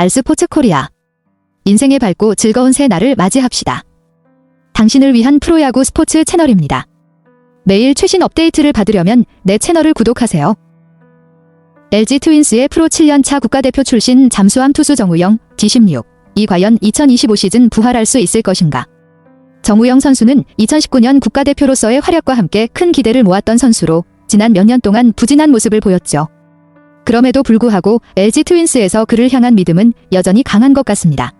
알스포츠 코리아. 인생의 밝고 즐거운 새 날을 맞이합시다. 당신을 위한 프로야구 스포츠 채널입니다. 매일 최신 업데이트를 받으려면 내 채널을 구독하세요. LG 트윈스의 프로 7년차 국가대표 출신 잠수함 투수 정우영, D16. 이 과연 2025 시즌 부활할 수 있을 것인가? 정우영 선수는 2019년 국가대표로서의 활약과 함께 큰 기대를 모았던 선수로 지난 몇 년 동안 부진한 모습을 보였죠. 그럼에도 불구하고 LG 트윈스에서 그를 향한 믿음은 여전히 강한 것 같습니다.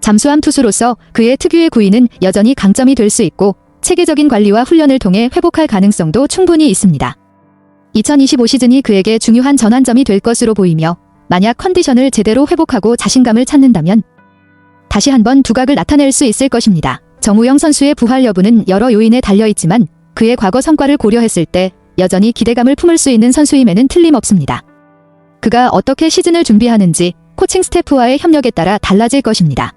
잠수함 투수로서 그의 특유의 구위는 여전히 강점이 될 수 있고 체계적인 관리와 훈련을 통해 회복할 가능성도 충분히 있습니다. 2025 시즌이 그에게 중요한 전환점이 될 것으로 보이며 만약 컨디션을 제대로 회복하고 자신감을 찾는다면 다시 한번 두각을 나타낼 수 있을 것입니다. 정우영 선수의 부활 여부는 여러 요인에 달려있지만 그의 과거 성과를 고려했을 때 여전히 기대감을 품을 수 있는 선수임에는 틀림없습니다. 그가 어떻게 시즌을 준비하는지 코칭 스태프와의 협력에 따라 달라질 것입니다.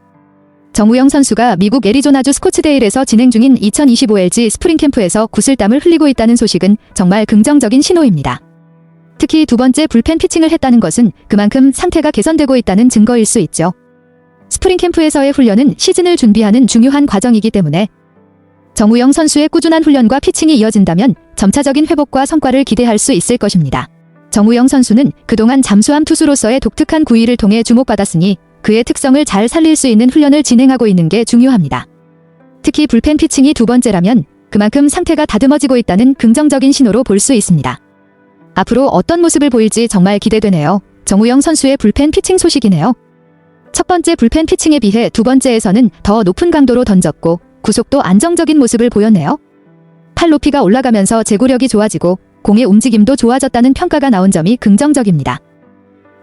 정우영 선수가 미국 애리조나주 스코츠데일에서 진행 중인 2025 LG 스프링 캠프에서 구슬땀을 흘리고 있다는 소식은 정말 긍정적인 신호입니다. 특히 두 번째 불펜 피칭을 했다는 것은 그만큼 상태가 개선되고 있다는 증거일 수 있죠. 스프링 캠프에서의 훈련은 시즌을 준비하는 중요한 과정이기 때문에 정우영 선수의 꾸준한 훈련과 피칭이 이어진다면 점차적인 회복과 성과를 기대할 수 있을 것입니다. 정우영 선수는 그동안 잠수함 투수로서의 독특한 구위를 통해 주목받았으니 그의 특성을 잘 살릴 수 있는 훈련을 진행하고 있는 게 중요합니다. 특히 불펜 피칭이 두 번째라면 그만큼 상태가 다듬어지고 있다는 긍정적인 신호로 볼 수 있습니다. 앞으로 어떤 모습을 보일지 정말 기대되네요. 정우영 선수의 불펜 피칭 소식이네요. 첫 번째 불펜 피칭에 비해 두 번째에서는 더 높은 강도로 던졌고 구속도 안정적인 모습을 보였네요. 팔 높이가 올라가면서 제구력이 좋아지고 공의 움직임도 좋아졌다는 평가가 나온 점이 긍정적입니다.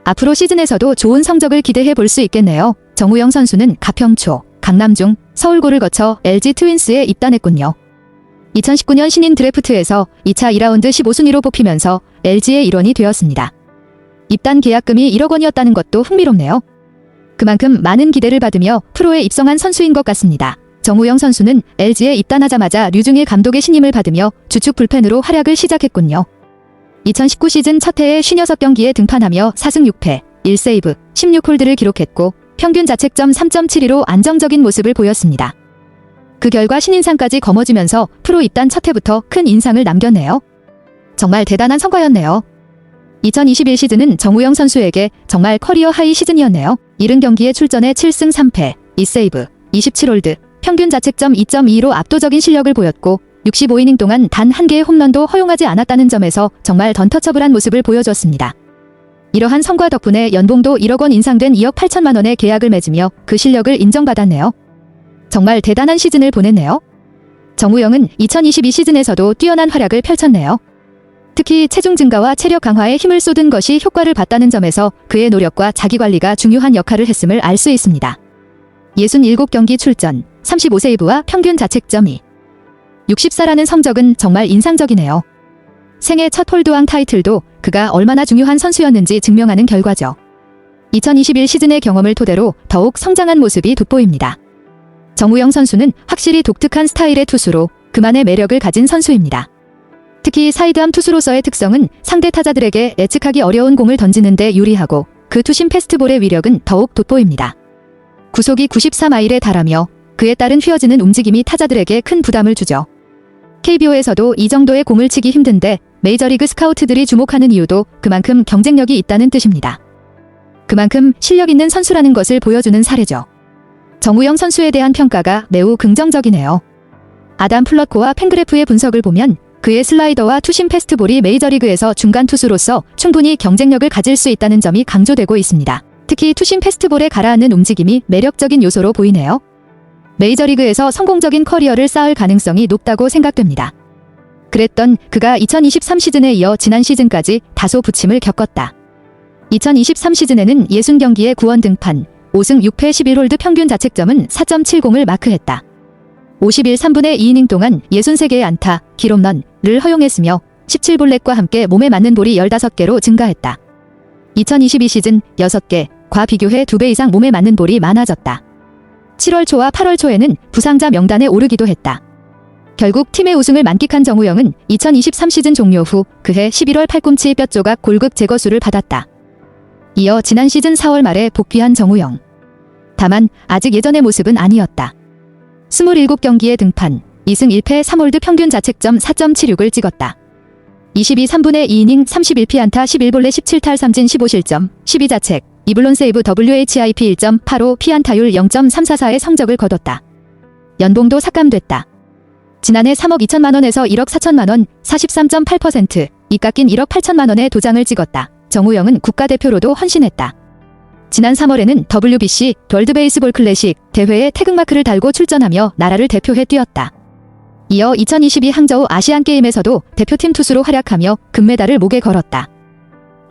앞으로 시즌에서도 좋은 성적을 기대해 볼 수 있겠네요. 정우영 선수는 가평초, 강남중, 서울고를 거쳐 LG 트윈스에 입단했군요. 2019년 신인 드래프트에서 2차 2라운드 15순위로 뽑히면서 LG의 일원이 되었습니다. 입단 계약금이 1억 원이었다는 것도 흥미롭네요. 그만큼 많은 기대를 받으며 프로에 입성한 선수인 것 같습니다. 정우영 선수는 LG에 입단하자마자 류중일 감독의 신임을 받으며 주축 불펜으로 활약을 시작했군요. 2019 시즌 첫 해에 56경기에 등판하며 4승 6패, 1세이브, 16홀드를 기록했고 평균 자책점 3.72로 안정적인 모습을 보였습니다. 그 결과 신인상까지 거머쥐면서 프로 입단 첫 해부터 큰 인상을 남겼네요. 정말 대단한 성과였네요. 2021 시즌은 정우영 선수에게 정말 커리어 하이 시즌이었네요. 70경기에 출전해 7승 3패, 2세이브, 27홀드, 평균 자책점 2.2로 압도적인 실력을 보였고 65이닝 동안 단 한 개의 홈런도 허용하지 않았다는 점에서 정말 던터처블한 모습을 보여줬습니다. 이러한 성과 덕분에 연봉도 1억 원 인상된 2억 8천만 원의 계약을 맺으며 그 실력을 인정받았네요. 정말 대단한 시즌을 보냈네요. 정우영은 2022 시즌에서도 뛰어난 활약을 펼쳤네요. 특히 체중 증가와 체력 강화에 힘을 쏟은 것이 효과를 봤다는 점에서 그의 노력과 자기관리가 중요한 역할을 했음을 알 수 있습니다. 67경기 출전, 35세이브와 평균 자책점 2. 64라는 성적은 정말 인상적이네요. 생애 첫 홀드왕 타이틀도 그가 얼마나 중요한 선수였는지 증명하는 결과죠. 2021 시즌의 경험을 토대로 더욱 성장한 모습이 돋보입니다. 정우영 선수는 확실히 독특한 스타일의 투수로 그만의 매력을 가진 선수입니다. 특히 사이드암 투수로서의 특성은 상대 타자들에게 예측하기 어려운 공을 던지는 데 유리하고 그 투심 패스트볼의 위력은 더욱 돋보입니다. 구속이 94마일에 달하며 그에 따른 휘어지는 움직임이 타자들에게 큰 부담을 주죠. KBO에서도 이 정도의 공을 치기 힘든데 메이저리그 스카우트들이 주목하는 이유도 그만큼 경쟁력이 있다는 뜻입니다. 그만큼 실력 있는 선수라는 것을 보여주는 사례죠. 정우영 선수에 대한 평가가 매우 긍정적이네요. 아담 플러코와 팬그래프의 분석을 보면 그의 슬라이더와 투심 패스트볼이 메이저리그에서 중간 투수로서 충분히 경쟁력을 가질 수 있다는 점이 강조되고 있습니다. 특히 투심 패스트볼에 가라앉는 움직임이 매력적인 요소로 보이네요. 메이저리그에서 성공적인 커리어를 쌓을 가능성이 높다고 생각됩니다. 그랬던 그가 2023 시즌에 이어 지난 시즌까지 다소 부침을 겪었다. 2023 시즌에는 60경기에 9원 등판, 5승 6패 11홀드 평균 자책점은 4.70을 마크했다. 51 3분의 2이닝 동안 63개의 안타, 기홈런을 허용했으며 17볼넷과 함께 몸에 맞는 볼이 15개로 증가했다. 2022 시즌 6개과 비교해 2배 이상 몸에 맞는 볼이 많아졌다. 7월 초와 8월 초에는 부상자 명단에 오르기도 했다. 결국 팀의 우승을 만끽한 정우영은 2023 시즌 종료 후 그해 11월 팔꿈치 뼈조각 골극 제거술을 받았다. 이어 지난 시즌 4월 말에 복귀한 정우영. 다만 아직 예전의 모습은 아니었다. 27경기에 등판, 2승 1패 3홀드 평균 자책점 4.76을 찍었다. 22 3분의 2이닝 31피안타 11볼넷 17탈 3진 15실점, 12자책, 2블론 세이브 WHIP 1.85 피안타율 0.344의 성적을 거뒀다. 연봉도 삭감됐다. 지난해 3억 2천만 원에서 1억 4천만 원, 43.8%, 이 깎인 1억 8천만 원의 도장을 찍었다. 정우영은 국가대표로도 헌신했다. 지난 3월에는 WBC 월드베이스볼 클래식 대회에 태극마크를 달고 출전하며 나라를 대표해 뛰었다. 이어 2022 항저우 아시안게임에서도 대표팀 투수로 활약하며 금메달을 목에 걸었다.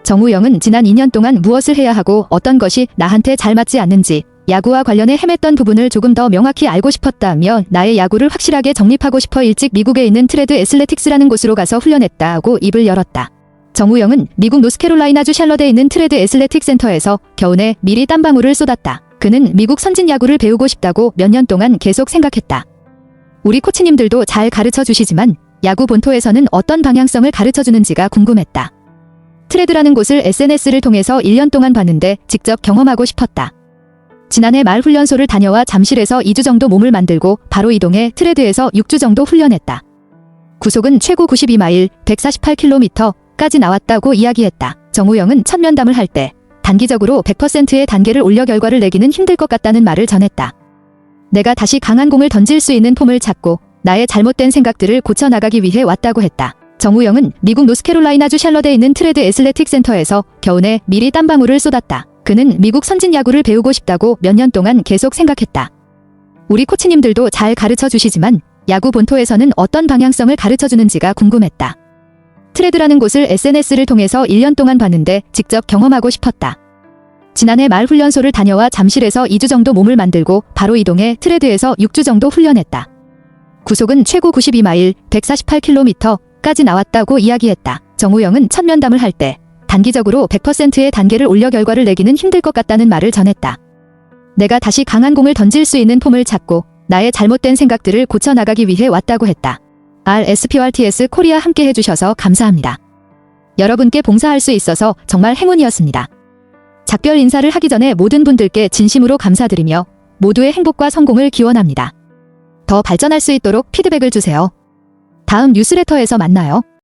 정우영은 지난 2년 동안 무엇을 해야 하고 어떤 것이 나한테 잘 맞지 않는지 야구와 관련해 헤맸던 부분을 조금 더 명확히 알고 싶었다며 나의 야구를 확실하게 정립하고 싶어 일찍 미국에 있는 트레드 애슬레틱스라는 곳으로 가서 훈련했다고 입을 열었다. 정우영은 미국 노스캐롤라이나주 샬럿에 있는 트레드 애슬레틱 센터에서 겨우내 미리 땀방울을 쏟았다. 그는 미국 선진 야구를 배우고 싶다고 몇 년 동안 계속 생각했다. 우리 코치님들도 잘 가르쳐 주시지만 야구 본토에서는 어떤 방향성을 가르쳐 주는지가 궁금했다. 트레드라는 곳을 SNS를 통해서 1년 동안 봤는데 직접 경험하고 싶었다. 지난해 말 훈련소를 다녀와 잠실에서 2주 정도 몸을 만들고 바로 이동해 트레드에서 6주 정도 훈련했다. 구속은 최고 92마일, 148km까지 나왔다고 이야기했다. 정우영은 첫 면담을 할 때 단기적으로 100%의 단계를 올려 결과를 내기는 힘들 것 같다는 말을 전했다. 내가 다시 강한 공을 던질 수 있는 폼을 찾고 나의 잘못된 생각들을 고쳐나가기 위해 왔다고 했다. 정우영은 미국 노스캐롤라이나주 샬럿에 있는 트레드 애슬레틱 센터에서 겨우내 미리 땀방울을 쏟았다. 그는 미국 선진 야구를 배우고 싶다고 몇 년 동안 계속 생각했다. 우리 코치님들도 잘 가르쳐 주시지만 야구 본토에서는 어떤 방향성을 가르쳐 주는지가 궁금했다. 트레드라는 곳을 SNS를 통해서 1년 동안 봤는데 직접 경험하고 싶었다. 지난해 말 훈련소를 다녀와 잠실에서 2주 정도 몸을 만들고 바로 이동해 트레드에서 6주 정도 훈련했다. 구속은 최고 92마일, 148km까지 나왔다고 이야기했다. 정우영은 첫 면담을 할 때 단기적으로 100%의 단계를 올려 결과를 내기는 힘들 것 같다는 말을 전했다. 내가 다시 강한 공을 던질 수 있는 폼을 찾고 나의 잘못된 생각들을 고쳐나가기 위해 왔다고 했다. RSPRTS 코리아 함께 해주셔서 감사합니다. 여러분께 봉사할 수 있어서 정말 행운이었습니다. 작별 인사를 하기 전에 모든 분들께 진심으로 감사드리며 모두의 행복과 성공을 기원합니다. 더 발전할 수 있도록 피드백을 주세요. 다음 뉴스레터에서 만나요.